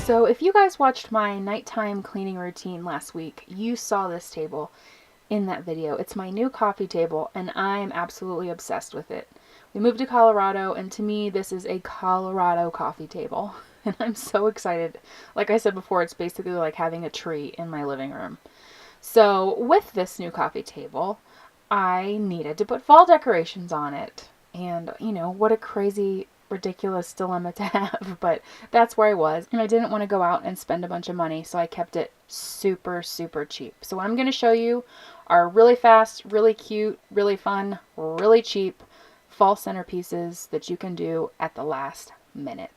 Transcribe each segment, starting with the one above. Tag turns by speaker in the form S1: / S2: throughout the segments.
S1: So if you guys watched my nighttime cleaning routine last week, you saw this table in that video. It's my new coffee table and I'm absolutely obsessed with it. We moved to Colorado and to me this is a Colorado coffee table and I'm so excited. Like I said before, it's basically like having a tree in my living room. So with this new coffee table, I needed to put fall decorations on it. And you know, what a crazy ridiculous dilemma to have, but that's where I was and I didn't want to go out and spend a bunch of money, so I kept it super cheap. So what I'm going to show you are really fast, really cute, really fun, really cheap fall centerpieces that you can do at the last minute.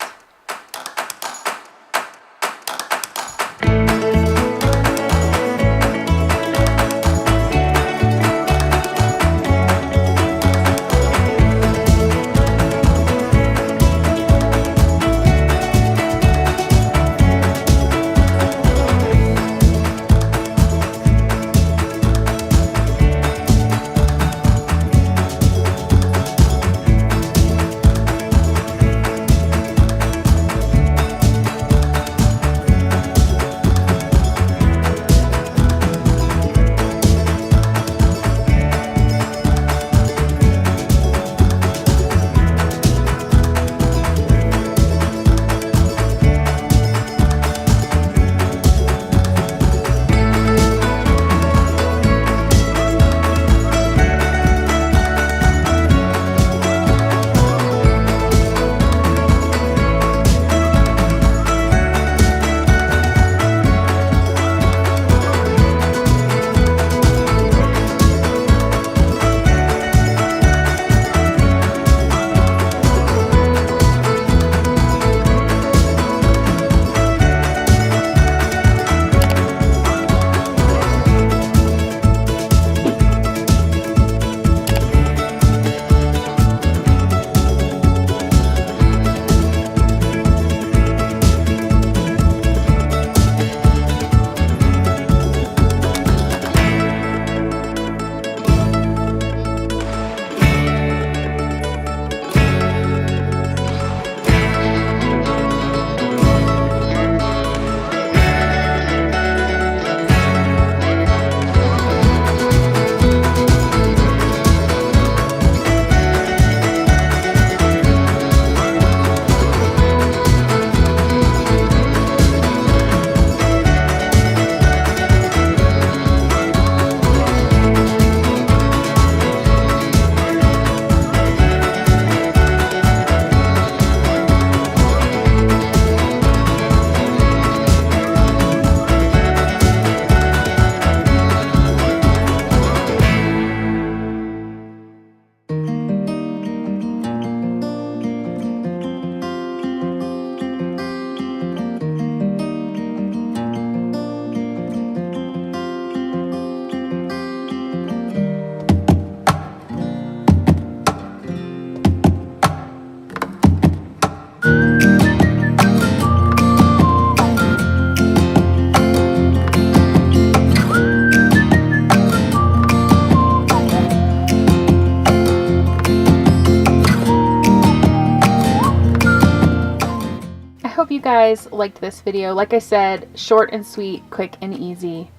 S1: Hope you guys liked this video. Like I said, short and sweet, quick and easy.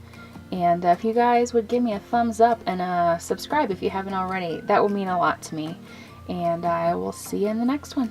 S1: And if you guys would give me a thumbs up and subscribe if you haven't already, that would mean a lot to me. And I will see you in the next one.